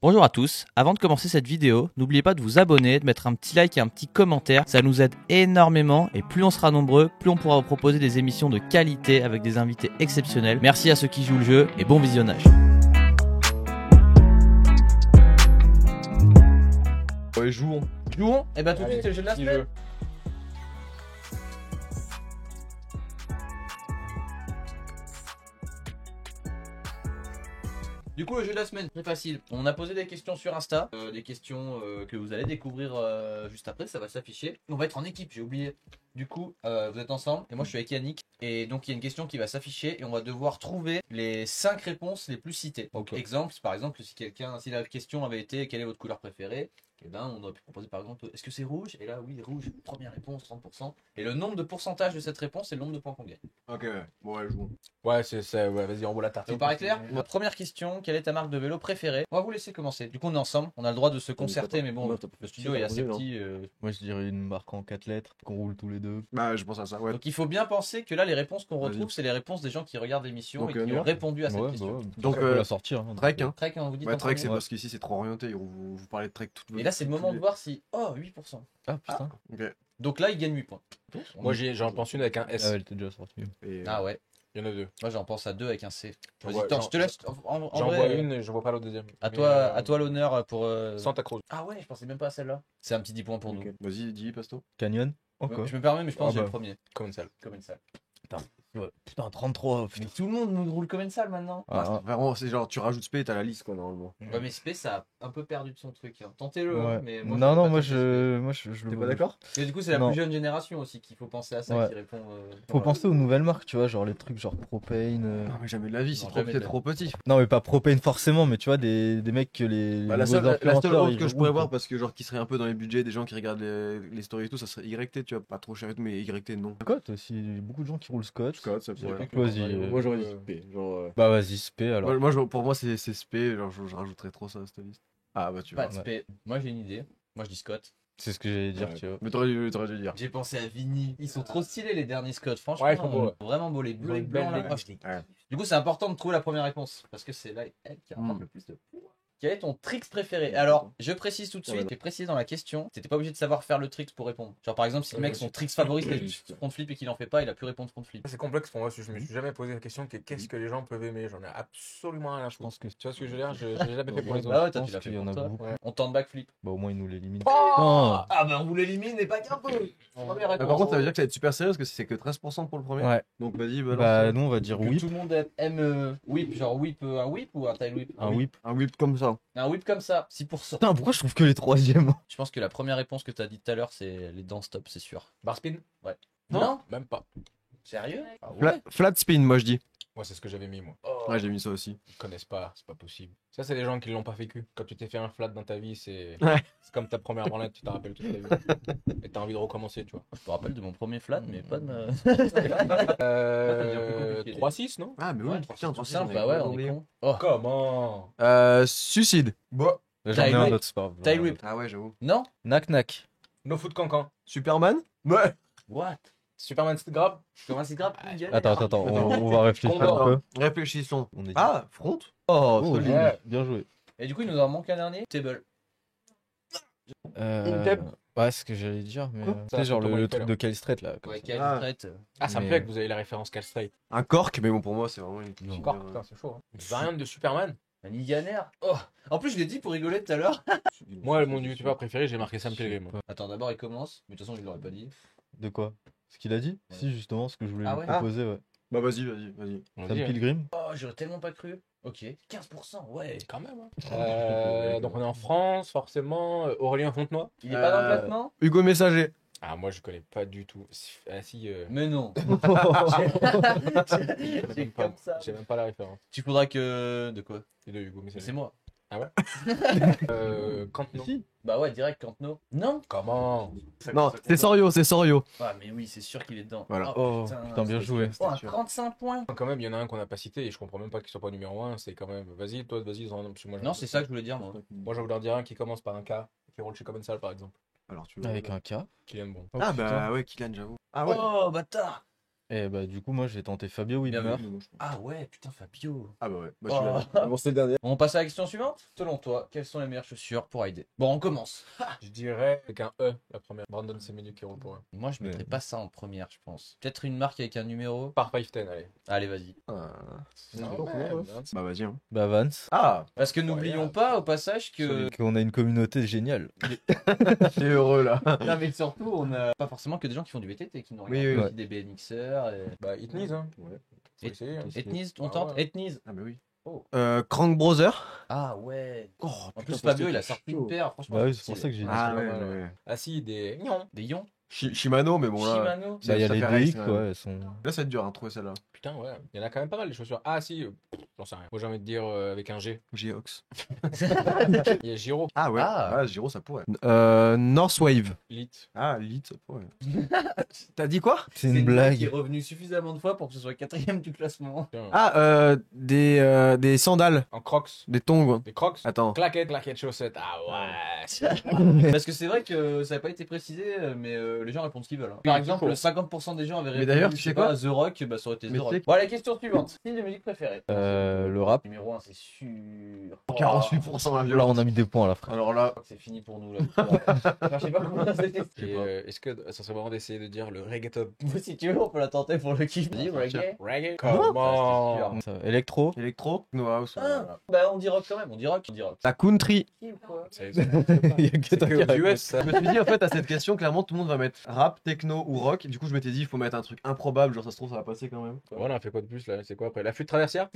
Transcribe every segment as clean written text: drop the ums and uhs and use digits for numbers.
Bonjour à tous, avant de commencer cette vidéo, n'oubliez pas de vous abonner, de mettre un petit like et un petit commentaire, ça nous aide énormément et plus on sera nombreux, plus on pourra vous proposer des émissions de qualité avec des invités exceptionnels. Merci à ceux qui jouent le jeu et bon visionnage. Ouais, jouons. Jouons. Et bah tout de Allez, suite c'est le jeu de la petit semaine. jeu. Du coup, le jeu de la semaine, très facile. On a posé des questions sur Insta, des questions que vous allez découvrir juste après, ça va s'afficher. On va être en équipe, j'ai oublié. Du coup, vous êtes ensemble et moi je suis avec Yannick. Et donc il y a une question qui va s'afficher et on va devoir trouver les 5 réponses les plus citées. Okay. Exemple, par exemple, si la question avait été quelle est votre couleur préférée, eh ben, on aurait pu proposer par exemple est-ce que c'est rouge? Et là, oui, rouge, première réponse, 30%. Et le nombre de pourcentage de cette réponse, c'est le nombre de points qu'on gagne. Ok, bon, ouais, jouons. Ouais, ouais, vas-y, envoie la Ça tartine. vous paraît clair? La première question, quelle est ta marque de vélo préférée? On va vous laisser commencer. Du coup, on est ensemble, on a le droit de se concerter, mais bon, le studio est assez petit. Moi, je dirais une marque en 4 lettres, qu'on roule tous les deux. Bah, je pense à ça, ouais. Donc il faut bien penser que là, les réponses qu'on Vas-y. retrouve, c'est les réponses des gens qui regardent l'émission Donc, et qui on y ont va répondu à cette Ouais, question. bah ouais. Donc, On peut la sortir. Hein, Trek, hein. Trek, on vous dit Ouais, en Trek, c'est premier. parce qu'ici c'est trop orienté. Vous parlez de Trek toute Et là, c'est le moment de voir si. Oh, 8%. Ah putain. Ok. Donc là, il gagne 8 points. Moi, j'en pense une avec un S. Ah, elle était déjà sortie. Et, Ah ouais. Il y en a deux. Moi, j'en pense à 2 avec un C. Vas-y, J'en vois- attends, je te laisse. En J'en vrai, vois une et je vois pas la deuxième. À Mais, toi l'honneur pour. Santa Cruz. Ah ouais, je pensais même pas à celle-là. C'est un petit 10 points pour Ok. nous. Vas-y, dis, Pasto. Canyon Encore. Je me permets, mais je pense Ah que j'ai bah. le premier. Comme une salle. Comme une salle. Ouais. Putain, 33. Mais Putain. tout le monde nous roule comme une salle maintenant. Ah, Vraiment, c'est genre, tu rajoutes SP et t'as la liste, quoi, normalement. Ouais, mais SP, ça a un peu perdu de son truc. Hein. Tentez-le, ouais. hein, mais moi, non, je non, peux moi pas tenter je le T'es vois. pas d'accord? SP. Et du coup, c'est la Non. plus jeune génération aussi qu'il faut penser à ça, Ouais. qui répond. Faut penser aux nouvelles marques, tu vois, genre les trucs genre Propane. Non, mais jamais de la vie, c'est Non, trop, jamais de c'est la trop petit. Non, mais pas Propane forcément, mais tu vois, des mecs que les. Bah, la nouveaux seule influenceurs, autre ils que je roulent, pourrais quoi. voir, parce que genre, qui serait un peu dans les budgets des gens qui regardent les stories et tout, ça serait YT, tu vois, pas trop cher et tout, mais YT, non. Scott aussi, beaucoup de gens qui roulent Scott. Scott, ça pourrait. Vas-y. Moi, j'aurais dit SP. Genre, Bah vas-y, SP alors. pour moi, c'est SP, genre, je rajouterais trop ça à cette liste. Ah, bah, tu Pas vois. de SP. Moi, j'ai une idée. Moi, je dis Scott. C'est ce que j'allais dire, Ouais. tu vois. Mais t'aurais dû dire. J'ai pensé à Vini. Ils sont trop stylés, les derniers Scott. Franchement, Ouais, ils sont beaux, ouais. vraiment beaux. Les bleus et blancs, là. belle Oh, je les Ouais. kiffe. Du coup, c'est important de trouver la première réponse. Parce que c'est là elle qui rapporte le plus de points. Quel est ton tricks préféré? Alors, je précise tout de suite, j'ai précisé dans la question, t'étais pas obligé de savoir faire le tricks pour répondre. Genre par exemple, si le mec son tricks favori c'est front flip et qu'il en fait pas, il a pu répondre front flip. C'est complexe pour moi, je me suis jamais posé la question que qu'est-ce que les gens peuvent aimer. J'en ai absolument rien à Je pense que. Tu vois ce que je veux dire? Je l'ai jamais fait pour les Bah autres. ouais, toi je tu pense l'as fait qu'il y en pour a toi. beaucoup. On tente backflip. Bah au moins ils nous l'éliminent. Ah bah on vous l'élimine mais pas qu'un peu. Première Mais réponse. par contre, ça veut dire que ça va être super sérieux parce que c'est que 13% pour le premier. Ouais. Donc vas-y, balance. Bah nous on va dire Que whip. tout le monde aime whip, genre whip, un whip ou un tail whip? Un whip. Un whip comme ça. Un whip comme ça, 6%. Putain, pourquoi je trouve que les troisièmes? Je pense que la première réponse que t'as dit tout à l'heure c'est les dents stop, c'est sûr. Bar spin? Non? Même pas. Sérieux? Ah Flat spin, moi je dis. Ouais, c'est ce que j'avais mis moi. Oh. Ouais, j'ai mis ça aussi. Ils connaissent pas, c'est pas possible. Ça, c'est les gens qui l'ont pas vécu. Quand tu t'es fait un flat dans ta vie, c'est Ouais. c'est comme ta première branlette, tu t'en rappelles toute ta vie. Et t'as envie de recommencer, tu vois. Je me rappelle de mon premier flat, mais pas de ma. 3-6, non? Ah, mais oui, Ouais, tiens, trop simple, bah ouais, on est con. Oh, Comment? Suicide. Bah, J'en ai Tail un whip. autre, c'est pas grave. Tail whip. Ah ouais, j'avoue. Non? Knack knack. No foot cancan. Superman. Ouais. What? Superman c'est grave. Comment c'est grave? Attends, on va réfléchir Condor. un peu. Réfléchissons. On est Ah, front. Oh, Oh, solide. ouais. Bien joué. Et du coup, il nous en manque un dernier. Table. Intep. Ouais, c'est ce que j'allais dire, mais. Quoi Tu sais, genre Ça, le tout truc de Kyle Street là. comme Ouais, ça. quelle Ah. traite. Ah, ça me Mais- plaît que vous avez la référence Cal Straight. Un cork, mais bon, pour moi, c'est vraiment une. Encore, putain, c'est chaud. Hein. Une variante de Superman. Un Indianaire. Oh! En plus, je l'ai dit pour rigoler tout à l'heure. Moi, mon youtubeur préféré, j'ai marqué Sam Pilgrim. Attends, d'abord, il commence. Mais de toute façon, je l'aurais pas dit. De quoi? Ce qu'il a dit? Ouais. Si, justement, ce que je voulais Ah lui ouais proposer, ouais. Bah, vas-y. Sam Vas-y, hein. Pilgrim? Oh, j'aurais tellement pas cru. Ok. 15%, ouais. Quand même. Hein. Donc on est en France, forcément. Aurélien Fontenoy. Il est pas dans le classement? Hugo Messager. Ah, moi je connais pas du tout. Ah si. Mais non. J'ai C'est même, pas- comme ça. j'ai même pas la référence. Tu faudras que. De quoi? C'est de Hugo Messager. C'est moi. Cantno. Si. Bah ouais, direct, Cantno. Non? Comment? Non, c'est Sorio. Ah, mais oui, c'est sûr qu'il est dedans. Voilà. Oh, putain, bien joué. Oh, 35 points. Quand même, il y en a un qu'on n'a pas cité et je comprends même pas qu'il soit pas numéro 1. C'est quand même. Vas-y, toi, vas-y. Parce que moi, Non, c'est ça que je voulais dire, moi. Moi, je voulais en dire un qui commence par un K, qui roule chez Commensal par exemple. Alors, tu veux. Avec un K. Kylian Bon. Oh, Ah, putain. bah ouais, Kylian, j'avoue. Ah ouais. Oh, bâtard. Et bah, du coup, moi, j'ai tenté Fabio Bien Wibmer. vu. Ah ouais, putain, Fabio. Ah bah ouais. Bah, Oh. tu l'as. Bon, c'est le dernier. On passe à la question suivante. Selon toi, quelles sont les meilleures chaussures pour Heidi? Bon, on commence. Je dirais avec un E, la première. Brandon Semenukero pour eux. Moi, je mettrais Ouais. pas ça en première, je pense. Peut-être une marque avec un numéro. Par 510, allez. Allez, vas-y. Ah. Non, bon, mais, ouais. hein. Bah vas-y. Hein. Bah, Vance. Ah. Parce que n'oublions pas, au passage, que... Qu'on a une communauté géniale. T'es heureux là. Non, mais surtout, on a pas forcément que des gens qui font du VTT qui nous Oui, regardent. oui, Aussi des BMXers et... Bah, Itniz, hein. Ouais. Faut essayer. Hein. Ethnies, on Ah tente ouais. Ethnies. Ah bah oui. Oh. Crank Brother. Ah ouais. Oh, En putain, plus, ça, Fabio, c'était il a sorti une chaud. paire, franchement. Bah oui, c'est c'est pour stylé. ça que j'ai dit. Ah pas ouais, mal, ouais. ouais. Ah si, des... Nion. Des ions. Shimano, mais bon là. Shimano. Bah, il y a ça les fait race, DX, quand même. ouais, elles sont. Là, ça va être dur à trouver celle-là. Putain, ouais. Il y en a quand même pas mal, les chaussures. Ah si, j'en sais rien. Moi, j'ai envie de dire avec un G. Geox. Il y a Giro. Ah ouais. Ah. Ah, Giro, ça pourrait. Northwave. Elite. Ah, Elite, ça pourrait. T'as dit quoi? C'est une qui est blague. revenu suffisamment de fois pour que ce soit quatrième du classement. Putain. Ah, des sandales. En Crocs. Des tongs. Des Crocs. Attends. Claquettes, chaussettes. Ah ouais. Parce que c'est vrai que ça n'a pas été précisé, mais les gens répondent ce qu'ils veulent. hein. Par Oui, exemple, c'est 50% des gens avaient répondu. d'ailleurs, tu je sais sais pas, quoi The Rock, bah ça aurait été Mais The tu sais Rock. Bon, la question suivante. Style de musique préféré. Le rap. Numéro 1, c'est sûr. 48% la Là, violence. on a mis des points à la frère. Alors là, Je crois que c'est fini pour nous là. Enfin, je sais pas comment c'était. Et est-ce que ça serait vraiment d'essayer de dire le reggaeton? Si tu veux, on peut la tenter pour le kiff. Vas-y, Ah, reggae. Reggae? Ah, Comment? Ça, Electro. électro, no house. Ah, voilà. bah on dit rock quand même, on dit rock. La country. Qui ou quoi C'est Il y a que toi qui que aux réponds. US, ça. Je me suis dit en fait à cette question, clairement tout le monde va mettre rap, techno ou rock. Du coup, je m'étais dit, il faut mettre un truc improbable, genre ça se trouve, ça va passer quand même. Voilà, on fait quoi de plus là? C'est quoi après? La flûte traversière?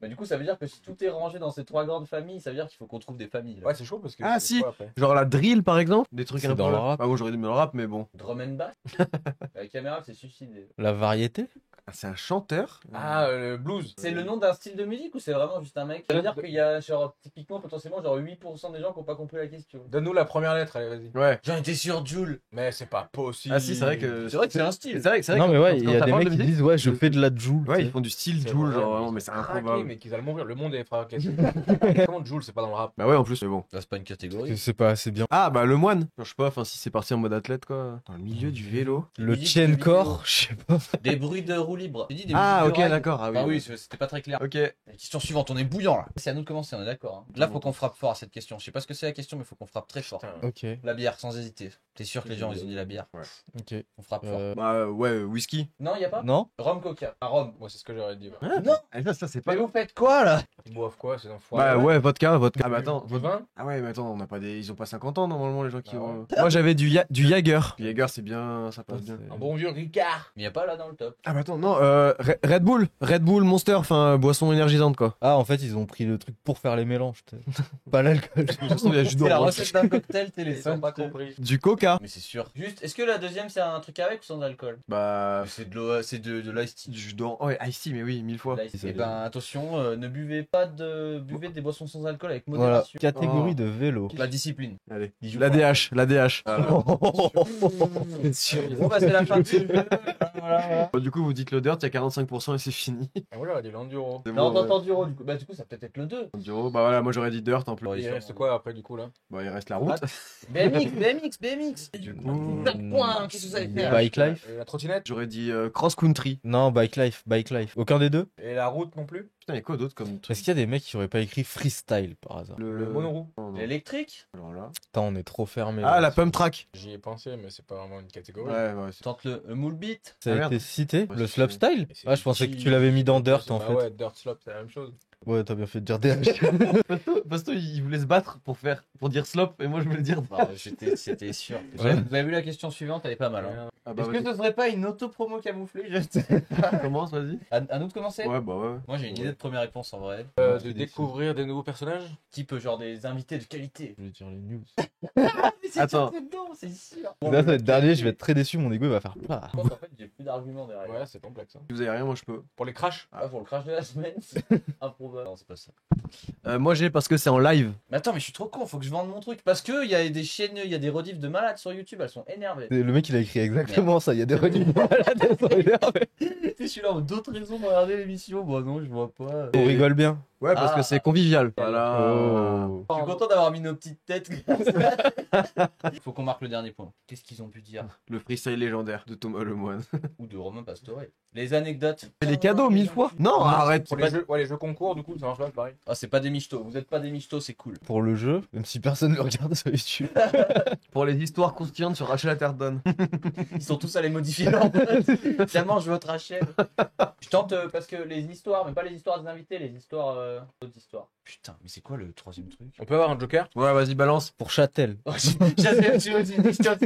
Bah du coup, ça veut dire que si tout est rangé dans ces trois grandes familles, ça veut dire qu'il faut qu'on trouve des familles. Là. Ouais, c'est chaud parce que. Ah, c'est si. quoi, après Genre la drill par exemple, des trucs C'est dans improbables. le rap. Ah bon, j'aurais dû mettre le rap, mais bon. Drum and bass. La caméra s'est suicidée. La variété. Ah, c'est un chanteur. Ah, le blues. C'est le nom d'un style de musique ou c'est vraiment juste un mec? Ça veut dire qu'il y a genre typiquement potentiellement genre 8% des gens qui n'ont pas compris la question. Donne-nous la première lettre, allez, vas-y. Ouais. J'en étais sûr, Jules. Mais c'est pas possible. Ah si, c'est vrai que. C'est vrai que c'est un style. C'est vrai que Non, mais ouais, quand il y a ça des parle mecs de qui musique, disent, ouais, je fais de la joule. Ouais, tu ils sais. font du style C'est Joule, vrai, genre vraiment, mais c'est craqué, improbable. mais qu'ils allent mourir. Le monde est fracassé. Comment Joule, c'est pas dans le rap? Bah ouais, en plus, mais bon. Là, c'est pas une catégorie. C'est pas assez bien. Ah bah le moine. Je sais pas, enfin si c'est parti en mode athlète quoi. Dans le milieu du vélo. Le musique chain de corps, je sais pas. Des bruits de roue libre. Tu dis des Ah musiques ok de rail. d'accord. Ah oui. Ah oui, c'était pas très clair. Ok. La question suivante, on est bouillant là. C'est à nous de commencer, on est d'accord. hein. Là, faut qu'on frappe fort à cette question. Je sais pas ce que c'est la question, mais faut qu'on frappe très fort. Putain. Ok, La bière, sans hésiter. T'es sûr que les gens ils ont dit la bière? ok. On frappe fort. Bah ouais, whisky. Non, y a pas? Non. Rhum coca. Ah, rhum. Moi, c'est ce que j'aurais dit. ouais. Non. Ah, ça c'est Mais vous faites quoi là? Ils boivent quoi, ces enfants? Bah ouais, vodka. Ah bah attends. Du vin? Ah ouais, mais attends, on n'a pas des. Ils ont pas 50 ans normalement les gens qui Ah ont. Moi j'avais du Jaeger. Jaeger c'est bien, ça passe Ouais, bien. c'est- Un bon vieux Ricard. Mais y a pas là dans le top. Ah bah attends, non, Red Bull. Red Bull Monster, enfin boisson énergisante quoi. Ah, en fait, ils ont pris le truc pour faire les mélanges. Pas l'alcool. De toute façon, il y a jus C'est la d'orange. recette d'un cocktail, t'es les Ils ont cinq. pas compris. Du coca. Mais c'est sûr. Juste, est-ce que la deuxième c'est un truc avec ou sans alcool? Bah. C'est de l'eau, c'est de l'ice tea. Du jus d'orange. Oh, ouais, Ice Tea, mais oui, 1000 fois. Et ben attention, ne buvez pas de buvez des boissons sans alcool avec Voilà. modération. Catégorie Oh. de vélo. La discipline. Allez. Bijou La fort. DH, la DH. Bon bah c'est la fin du jeu. Voilà. Bon, du coup, vous dites le dirt, il y a 45% et c'est fini. Ah voilà, j'aurais dit l'enduro. C'est Non, bon, t'entends Duro du coup. Bah du coup ça peut être le 2. Enduro, bah voilà, moi j'aurais dit dirt en plus. Ouais, Il reste quoi après, du coup, là? Bah il reste la route. BMX. Du coup, 4 points, qu'est-ce que vous allez faire? Bike life. La trottinette? j'aurais dit cross country. Non, bike life. Bike life. Aucun des deux. Et la route non plus? Putain, il y a quoi d'autre comme truc Est-ce qu'il y a des mecs qui auraient pas écrit freestyle par hasard? Le monoroue? Non, non. L'électrique? Alors là. Putain, on est trop fermé. Ah, la pump track. J'y ai pensé, mais c'est pas vraiment une catégorie. Ouais, ouais. Tente le moule beat. Ça Ah, a merde. été cité. Ouais, Le c'est- slopestyle. Mais c'est Ah, je pensais que petit. tu l'avais mis dans dirt en Bah fait. ouais, dirt slop, c'est la même chose. Ouais, t'as bien fait de dire DH. Pasto, il voulait se battre pour dire slop et moi je voulais dire. C'était sûr. Ouais. Vous avez vu la question suivante, elle est pas mal. Hein. Ah bah Est-ce que vas-y. ce serait pas une auto-promo camouflée? Je sais. Commence, vas-y. À nous de commencer? Ouais, bah ouais. Moi j'ai une idée de première réponse en vrai. De découvrir des nouveaux personnages? Type genre des invités de qualité. Je vais dire les news. Attends. C'est dedans, c'est sûr. Là, ça va être dernier, je vais être très déçu, mon ego il va faire plat. Je pense en fait j'ai plus d'arguments derrière. Ouais, c'est complexe. Hein. Si vous avez rien, moi je peux. Pour les crashs? Ah, pour le crash de la semaine, c'est improbable. Non, c'est pas ça. Moi j'ai parce que c'est en live. Mais attends, mais je suis trop con, faut que je vende mon truc. Parce que il y a des chaînes, il y a des rediffs de malades sur YouTube, elles sont énervées. Le mec il a écrit exactement ça, il y a des rediffs de malades, elles sont énervées. Je suis là, d'autres raisons de regarder l'émission. Bon, non, je vois pas. On rigole bien. Ouais, parce Ah. que c'est convivial. Voilà. Oh. Je suis content d'avoir mis nos petites têtes. Faut qu'on marque le dernier point. Qu'est-ce qu'ils ont pu dire? Le freestyle légendaire de Thomas Lemoine. Ou de Romain Pastore. Les anecdotes. Les cadeaux, 1000 fois. Non, arrête. Pour les jeux, ouais, les jeux concours, du coup, ça marche pas, pareil. Ah, c'est pas des michtos. Vous êtes pas des michtos, c'est cool. Pour le jeu, même si personne ne le regarde sur YouTube. Pour les histoires croustillantes sur Rachel Atherton. Ils sont tous allés modifier leur tellement je vote Rachel. Je tente parce que les histoires, mais pas les histoires des invités, les histoires d'autres histoires. Putain, mais c'est quoi le troisième truc? On peut avoir un joker? Ouais, vas-y, balance. Pour Châtel.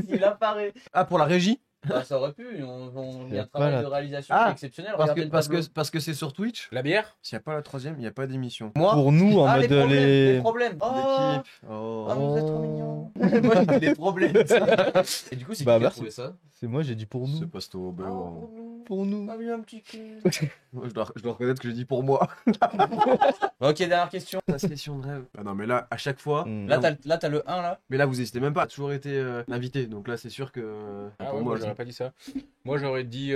Il apparaît. Ah, pour la régie? Bah, ça aurait pu. Il y Y a a un pas travail la- de réalisation Ah, qui est exceptionnel. Regardez le tableau. Parce que c'est sur Twitch. La bière? S'il n'y a pas la troisième, il n'y a pas d'émission. Moi, Pour nous, en Ah, mode les problèmes. Oh, l'équipe. Oh. ah, vous êtes trop mignons. Moi, j'ai dit les problèmes. Et du coup, c'est Bah, qui qui a merci. trouvé ça? C'est moi, j'ai dit pour nous. C'est Pasto. Ben, Oh, Pour nous. ah, bien un petit cul. moi, je dois reconnaître que j'ai dit pour moi. Ok, dernière question. La question de rêve. Ah non, mais là, à chaque fois. Hmm. Là, t'as le 1 là. Mais là, vous n'hésitez même pas. Toujours été l'invité. Donc là, c'est sûr que. Ah pour ouais, moi, aussi. j'aurais pas dit ça. Moi, j'aurais dit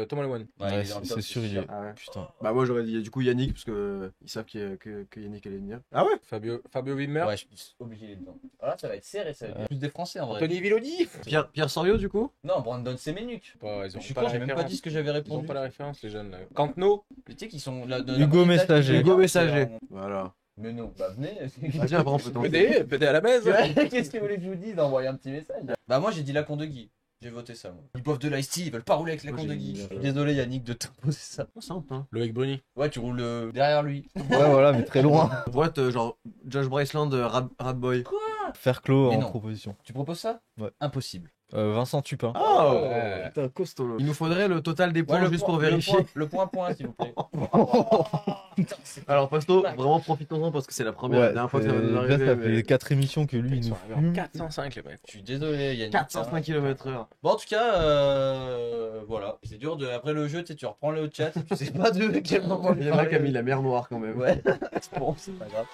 Thomas Lemoine. Ouais, Ouais, il est dans le c'est top, sûr, il est. Ah ouais. Putain. Bah, moi, j'aurais dit du coup Yannick, parce que ils savent que Yannick allait venir. Ah ouais? Fabio Wimmer. Ouais, je suis obligé d'être dedans. Alors là, ça va être serré, ça va être plus des Français en vrai. Anthony Villoni. Pierre Sorio, du coup? Non, Brandon Semenuk. Ils Je ont suis pas con, la j'ai même pas référence. dit ce que j'avais Ils ont répondu. pas la référence, les jeunes là. Cantno. Tu sais qu'ils sont là. Hugo Messager. Hugo Messager. Voilà. Mais non, bah venez. Vas-y, après, on peut tenter. PD à la baise. Qu'est-ce que vous voulez que je vous dise d'envoyer un petit message? Bah moi j'ai dit la con de Guy. J'ai voté ça moi. Ils boivent de l'ice tea, ils veulent pas rouler avec la Moi, con de j'ai Guy. dit, Je suis désolé Yannick de te poser ça. Oh, simple, hein. Loïc Bruni. Ouais, tu roules derrière lui. Ouais, voilà, mais très loin. Vote genre Josh Braceland, Radboy. Faire clos Mais en non. proposition. Tu proposes ça? Ouais. Impossible. Vincent Tupin. Oh Ouais. putain, costaud. Là. Il nous faudrait le total des points Ouais, juste pour vérifier. Le point s'il vous plaît. Putain, c'est- Alors, Pasto, vraiment profitons-en parce que c'est la première la dernière fois que ça va nous déjà, arriver. ça mais fait 4 émissions que lui, Ils il nous sont arrivés en fume. 405 les mecs. Je suis désolé Yannick. 405 km/h. Bon en tout cas, voilà. C'est dur de. Après le jeu, tu sais, tu reprends le chat, tu sais pas de quel moment Il y en a qui a mis la mer noire quand même. Ouais, bon, c'est pas grave.